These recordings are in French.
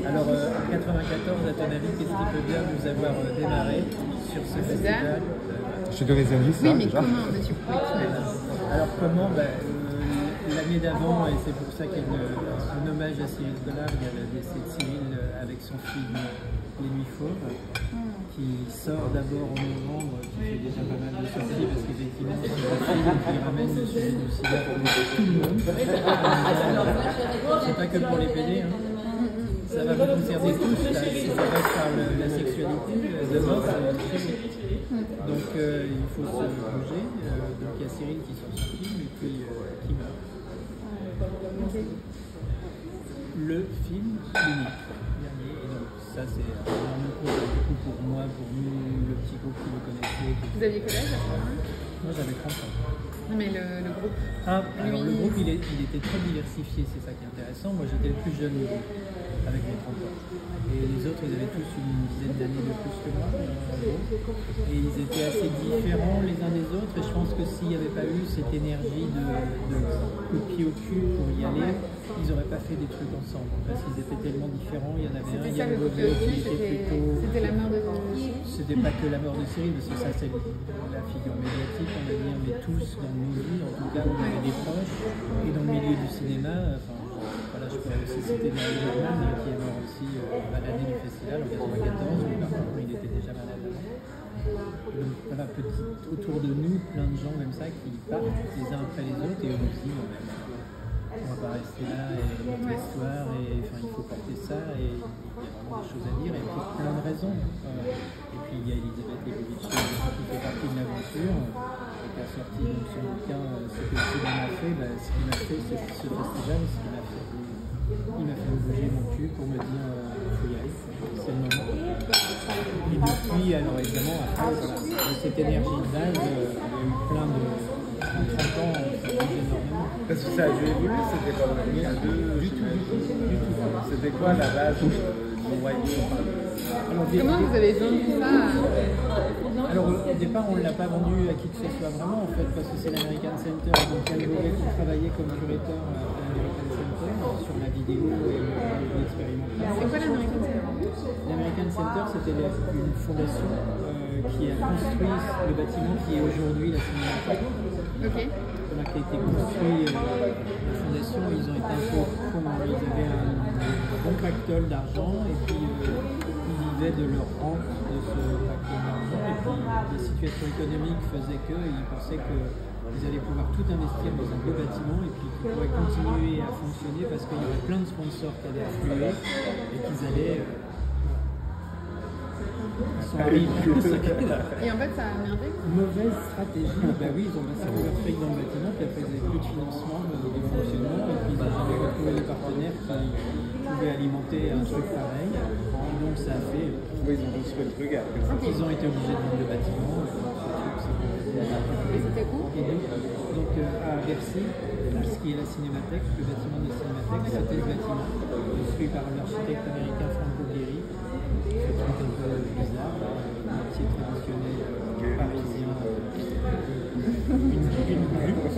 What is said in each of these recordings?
Alors, en 94, à ton avis, qu'est-ce qui peut bien nous avoir démarré sur ce festival? Je te donnais des indices, Oui, là, mais déjà. comment, monsieur Poitiers? Alors, comment l'année d'avant, et c'est pour ça qu'il y a un hommage à Cyril Collard, il y a le décès de Cyril avec son film Les Nuits Fauves, qui sort d'abord en novembre, qui fait déjà pas mal de sorties, parce qu'effectivement, c'est un film qui ramène le sujet du sida pour tout le monde. C'est pas que pour les PD, hein. Ça va vous concerner tous, là, si ça passe par la sexualité, demain, ça va être très vite. Donc il faut se bouger. Donc il y a Cyril qui sort son film et puis qui meurt. Le film unique. Dernier. Et donc ça c'est un énorme coup du coup pour moi, pour nous, le petit groupe que vous connaissez. Vous aviez quel âge à ce moment-là? Moi j'avais 30 ans. Non, mais le groupe. Alors le groupe il était très diversifié, c'est ça qui est intéressant. Moi j'étais le plus jeune du groupe, avec mes 30 ans. Et les autres ils avaient tous une dizaine d'années de plus que moi dans le groupe. Et ils étaient assez différents les uns des autres. Et je pense que s'il n'y avait pas eu cette énergie de coup de pied au cul pour y aller, ils n'auraient pas fait des trucs ensemble. Parce qu'ils étaient tellement différents. Il y en avait un, il y avait Bobet qui était plutôt... C'était la mort de... C'était pas que la mort de Cyril, parce que ça c'est la figure médiatique, on va dire, mais tous dans nos vies, en tout cas, on avait des proches. Et dans le milieu du cinéma, voilà, je pourrais aussi citer Marie Germain, qui est mort aussi l'année du festival, en 1994, mais par contre, il était déjà malade avant. Donc voilà, autour de nous, plein de gens comme ça qui partent les uns après les autres, et on se dit, on va pas rester là, et notre histoire, et enfin, il faut porter ça, et il y a vraiment des choses à dire, et pour plein de raisons. Et puis il y a Elisabeth Leibovitch qui fait partie de l'aventure, qui a sorti donc, son bouquin Ce que le cinéma a fait. Ce qui m'a fait, c'est ce festival, il m'a fait bouger mon cul pour me dire faut y aller, c'est le moment. Et depuis, alors évidemment, après, voilà, cette énergie de base, il y a eu plein de... En 30 ans, ça bouge énormément. Parce que ça a dû évoluer, c'était pas vraiment à deux. Du tout. C'était quoi la base du noyau? Comment vous avez vendu ça? Alors au départ on ne l'a pas vendu à qui que ce soit vraiment en fait, parce que c'est l'American Center, donc Cal Bobet qui travaillait comme curateur à l'American Center sur la vidéo et l'expérimentation. C'est quoi l'American Center? L'American Center c'était une fondation qui a construit le bâtiment qui est aujourd'hui la Cinémathèque. Ok. Voilà, qui a été construit, la fondation, ils ont été un peu cons, ils avaient un bon pactole d'argent et puis ils vivaient de leur rente de ce pactole d'argent et puis la situation économique faisait qu'ils pensaient qu'ils allaient pouvoir tout investir dans un beau bâtiment et puis qu'ils pourraient continuer à fonctionner parce qu'il y aurait plein de sponsors qui allaient affluer et qu'ils allaient... Et en fait, ça a merdé. Mauvaise stratégie. Bah oui, ils ont massacré leur fric dans le bâtiment, puis après ils n'avaient plus de financement, de fonctionnement, et puis ils ont jamais retrouvé les partenaires qui pouvaient alimenter un truc pareil. Et donc ça a fait. Oui, ils ont construit le truc après. Ils ont été obligés de vendre le bâtiment. Et c'était où? Donc à Bercy, ce qui est la Cinémathèque, le bâtiment de la Cinémathèque, c'était le bâtiment construit par l'architecte américain Franco Gehry. Ce truc un peu bizarre, un métier traditionnel parisien, une butte.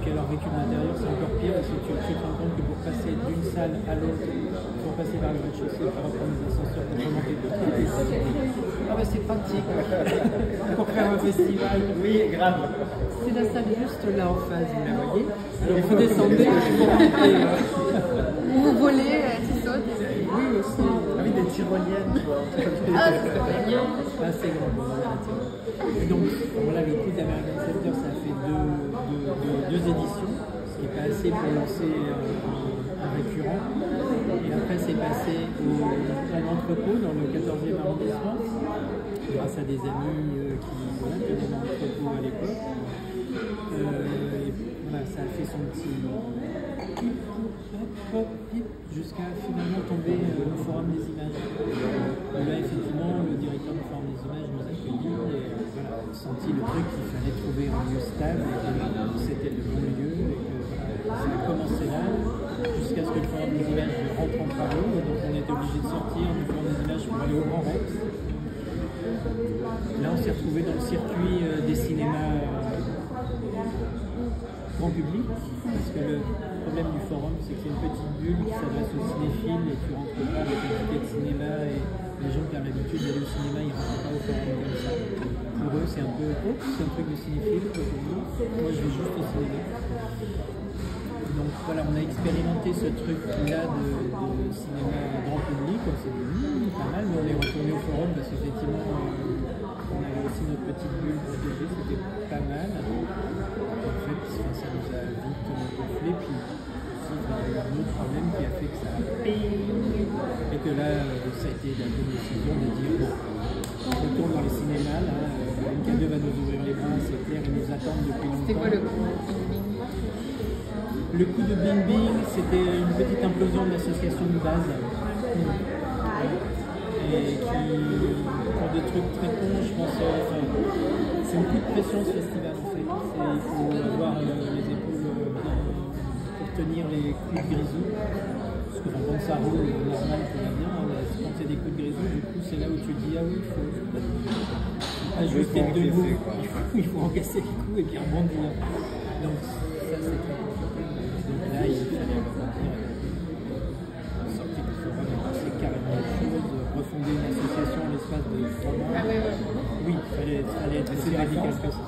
Puis alors avec une intérieur c'est encore pire parce que tu te rends compte que pour passer d'une salle à l'autre, pour passer par le rez-de-chaussée, il faut reprendre les ascenseurs pour remonter de Ah bah c'est pratique pour faire un festival. Oui, grave. C'est la salle juste là en face, vous la voyez. Alors vous descendez, Vous volez, tu sautes. Oui aussi. Ah oui, des tyroliennes, quoi. Ah, c'est bien. Assez grand. Et donc, voilà, le coup d'American Center, ça a fait deux éditions, ce qui n'est pas assez pour lancer un récurrent. Et après, c'est passé à l'entrepôt dans le 14e arrondissement, grâce à des amis qui avaient un entrepôt à l'époque. Et voilà, ça a fait son petit jusqu'à finalement tomber au Forum des Images. Là, effectivement, le directeur du Forum des Images nous a accueillis et voilà, on a senti le truc qu'il fallait trouver un lieu stable et que c'était le bon lieu. Et que, voilà, ça a commencé là jusqu'à ce que le Forum des Images rentre en travaux. Et donc, on était obligé de sortir du Forum des Images pour aller au Grand Rex. Là, on s'est retrouvé dans le circuit des cinémas. grand public, parce que le problème du forum, c'est que c'est une petite bulle qui s'adresse aux cinéphiles et tu rentres pas avec un ticket de cinéma et les gens qui ont l'habitude d'aller au cinéma, ils rentrent pas au forum comme ça. Pour eux, c'est un peu, oh, c'est un truc de cinéphile, quoi, pour nous. Moi, je vais juste au cinéma. Donc voilà, on a expérimenté ce truc-là de cinéma grand public, on s'est dit pas mal, mais on est retourné au forum parce qu'effectivement on avait aussi notre petite bulle protégée, c'était pas mal. En fait, ça nous a vite gonflé, puis aussi il y a eu un autre problème qui a fait que ça a et que là, ça a été la bonne décision de dire bon, on retourne dans les cinémas, là, MK2 va nous ouvrir les bras, c'est clair, ils nous attendent depuis longtemps. C'était quoi le coup? Le coup de Bing Bing, c'était une petite implosion de l'association de base. Et qui font des trucs très cons, je pense. C'est un coup de pression ce festival en fait. Il faut avoir les épaules bien pour tenir les coups de grisou. Parce que quand ça roule, normal, tout va bien. Mais quand il y a des coups de grisou, du coup, c'est là où tu te dis ah oui, il faut pas juste être debout. Il faut encaisser les coups et puis rebondir. Donc ça, c'est très compliqué. Donc là, il fallait rebondir. Sortir du forum, c'est carrément autre chose. Refonder une association en l'espace de 3 mois. Ah ouais, ouais. Oui, il fallait être assez radical que ça.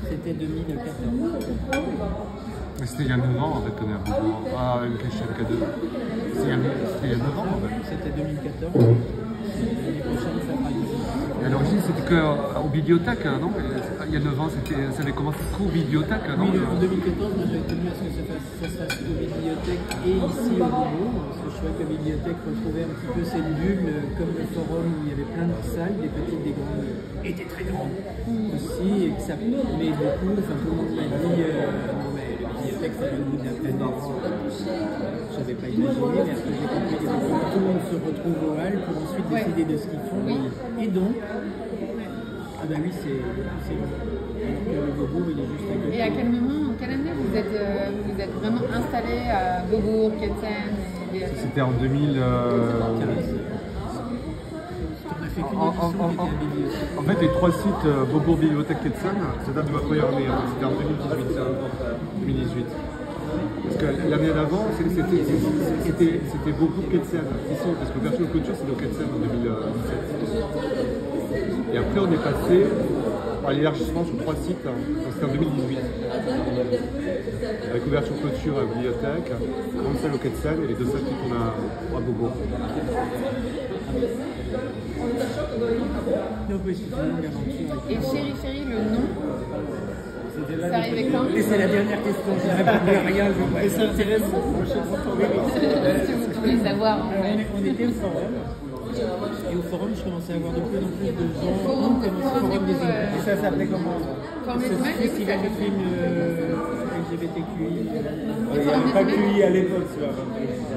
C'était 2014. Mais c'était il y a 9 ans en fait, on est à Beaubourg. Ah, avec MK2. C'était il y a 9 ans en fait. C'était 2014. L'année prochaine, ça fera 10 ans. Et à l'origine, c'était qu'aux bibliothèques, non? Il y a 9 ans, ça avait commencé qu'aux bibliothèques, non? Oui, en 2014, moi j'avais tenu à ce que ça se fasse aux bibliothèques et ici au Beaubourg. Parce que je trouvais que la bibliothèque retrouvait un petit peu cette bulle, comme le forum où il y avait plein de salles, des petites, des grandes, étaient très grandes aussi, et que ça plaît beaucoup. Enfin, tout le monde m'a dit, non mais la bibliothèque c'est le bout de la planète. Je n'avais pas imaginé, mais après j'ai compris que tout le monde se retrouve au hall pour ensuite décider de ce qu'ils font. Et donc, ah bah oui, c'est long. Alors que le Beaubourg, il est juste à côté. Et à quel moment, en quelle année vous êtes vraiment installé à Beaubourg, Ketsen et BFM? C'était en 2000. En fait, les 3 sites Beaubourg, Bibliothèque, Ketsen, ça date de ma première année. C'était en 2018. Parce que l'année d'avant, c'était Beaubourg, Ketsen. Ici, parce que Version Culture, c'est au Ketsen en 2017. Et après, on est passé à l'élargissement sur 3 sites. C'était en 2018. Avec ouverture clôture à la bibliothèque, grande salle au Ketsen et les 2 salles qui tournent à Beaubourg. Donc oui, c'est une longue aventure. Et Chéri Chéri, le nom, c'est arrivé quand? Et c'est la dernière question, je n'ai répondu à rien, et ça intéresse beaucoup. Si vous voulez savoir en fait. On était au forum, et au forum, je commençais à avoir de plus en plus de gens. Forum des images. Et ça s'appelait comment? Forum des images, festival de films LGBTQI. Il n'y avait pas QI à l'époque, tu vois.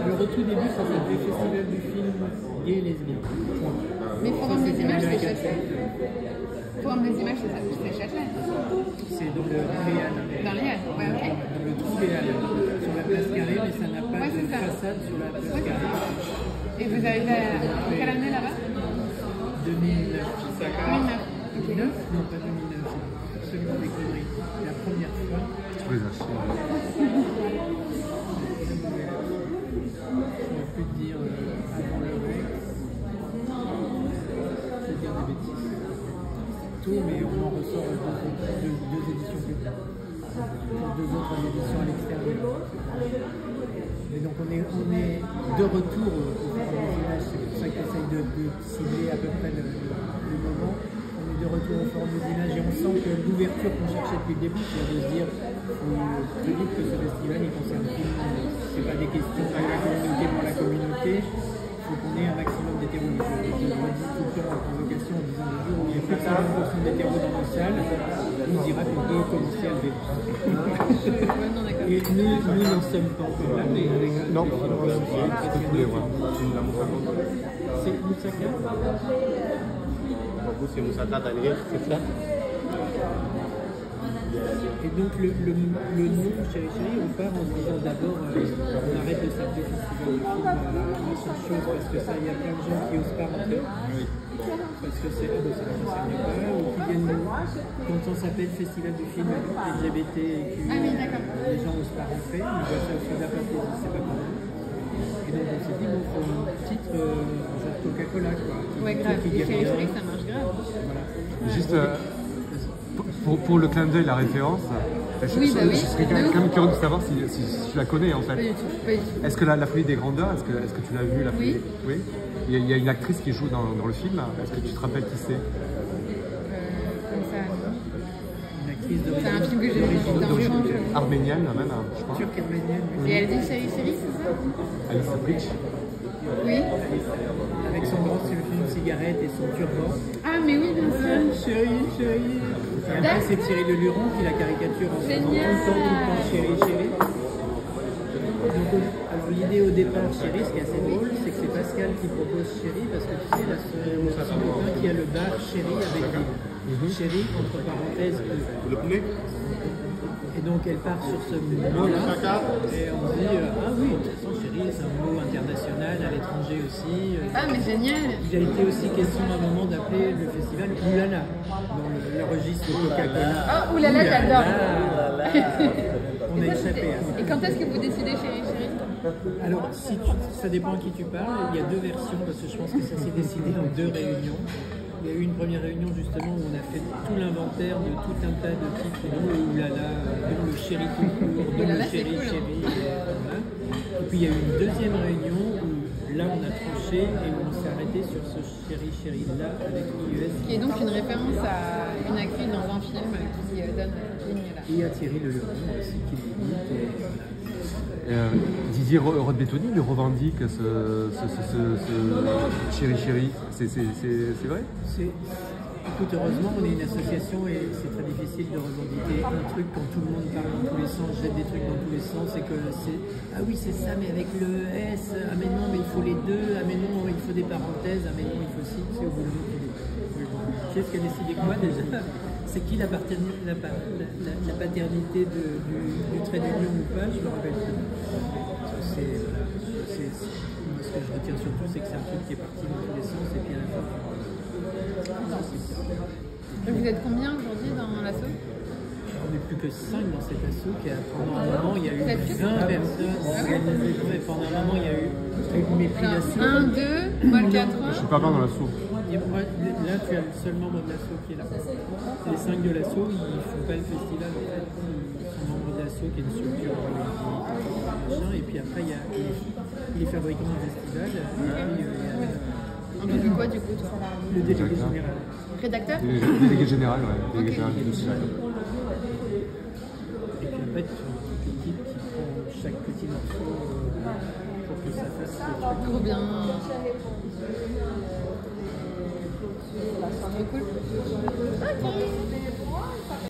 Alors au tout début, ça s'appelait Festival du film gay et lesbien. Mais Forum des images, c'est Châtelet. Forum des images, c'est Châtelet. C'est dans les Halles. Dans les Halles, ouais, ok. Dans le trou des Halles, sur la place Carrée, mais ça n'a pas de façade sur la place Carrée. Et vous arrivez en quelle année là-bas? 2009. 2009. 2009? Non, pas 2009. Absolument des conneries. La première fois. Tous les archives. J'aurais pu te dire avant le Rex. C'est dire des bêtises. Tout, mais on en ressort deux éditions plus tard. 2 autres éditions à l'extérieur. Et donc on est de retour au Forum des images, c'est pour ça qu'on essaye de cibler à peu près le moment. On est de retour au Forum des images et on sent que l'ouverture qu'on cherchait depuis le début, c'est de se dire plus vite que ce festival il concerne tout le monde. Ce n'est pas des questions à la communauté pour la communauté. Il faut qu'on ait un maximum d'hétéros. Je redis tout le temps en convocation en disant le jour où il y a plus de 50% d'hétéros dans nos salles, on dira qu'on peut commencer à le vivre. Et nous n'en sommes pas encore là, mais avec Non, c'est Moussaka. En gros, c'est Moussaka Daniel, c'est ça? Et donc le nom Chéri Chéri, on part en se disant d'abord on arrête de s'appeler festival de film la seule chose parce que ça il y a plein de gens qui osent pas rentrer. Parce que c'est ça ne concerne pas, ou qui viennent quand on s'appelle festival du film LGBT et que les gens osent pas rentrer, ils voient ça aussi d'un côté, c'est pas pour eux. Et donc on s'est dit bon faut un titre genre Coca-Cola quoi. Ouais grave, et Chéri Chéri ça marche grave. Voilà. Juste pour le clin d'œil, la référence, je serais quand même curieux de savoir si tu la connais en fait. Pas du tout. Est-ce que la Folie des Grandeurs, est-ce que tu l'as vu la Folie? Oui. Il y a une actrice qui joue dans le film. Est-ce que tu te rappelles qui c'est? Comme ça, non. Une actrice C'est un film que j'ai vu dans le film. Arménienne même, je crois. turque arménienne. Et elle dit Chéri Chéri, c'est ça? Alice Bridge. Oui. Avec son grand cigarette et son turban. Ah mais oui, bien sûr. Chéri, chéri. Et après, c'est Thierry Leluron qui la caricature en faisant tout le temps Chéri, chéri. Donc, alors l'idée au départ, Chéri, ce qui est assez drôle, c'est que c'est Pascal qui propose Chéri, parce que tu sais, là, c'est son copain qui a le bar Chéri avec des Chéri, entre parenthèses. Et donc elle part sur ce mot-là, et on dit ah oui, de toute façon Chéri, c'est un mot international, à l'étranger aussi. Ah mais génial. Il a été aussi question à un moment d'appeler le festival Oulala, dans le registre de Coca-Cola. Ah oulala, j'adore. On a échappé à ça. Et quand est-ce que vous décidez Chéri Chéri? Alors, ça dépend à qui tu parles. Il y a deux versions, parce que je pense que ça s'est décidé en deux réunions. Il y a eu une première réunion justement où on a fait tout l'inventaire de tout un tas de titres, dont le Oulala, dont le Chéri tout court, dont le Chéri Chéri. Voilà. Et puis il y a eu une deuxième réunion où là on a tranché et on s'est arrêté sur ce Chéri Chéri là avec l'IES. Qui est donc une référence à une actrice dans un film qui donne cette ligne-là. Et à Thierry Leluron aussi qui l'imite. Et voilà. Didier Rodbetoni lui revendique ce Chéri Chéri. C'est vrai? Écoute, heureusement, on est une association et c'est très difficile de revendiquer un truc quand tout le monde parle dans tous les sens, jette des trucs dans tous les sens et que c'est ah oui, c'est ça, mais avec le S, ah mais non, mais il faut les deux, ah mais non, il faut des parenthèses, ah mais non, il faut ci, c'est au bout d'un moment. Tu sais ce qu'a décidé quoi déjà? C'est qui la paternité du trait d'union ou pas? Je me rappelle plus. Ce que je retiens surtout, c'est que c'est un truc qui est parti dans tous les sens et puis à la fin. Vous êtes combien aujourd'hui dans l'asso? On n'est plus que 5 dans cet asso. Pendant un moment, il y a eu 20 personnes organisées. Et pendant un moment, il y a eu une mépris 1, 2, moi le 4. Je suis pas bien dans l'assaut. Là, tu as le seul membre de l'asso qui est là. Les 5 de l'asso, ils ne font pas le festival en fait. Ils sont membres de l'asso qui est une structure machin. Et puis après, il y a les fabricants du festival. Et puis, il y a On fait quoi du coup toi? le délégué général. Rédacteur? Délégué général, ouais. Délégué général du festival. Et puis après, tu as toute l'équipe qui prend chaque petit morceau pour que ça fasse le truc. Trop bien. C'est trop cool.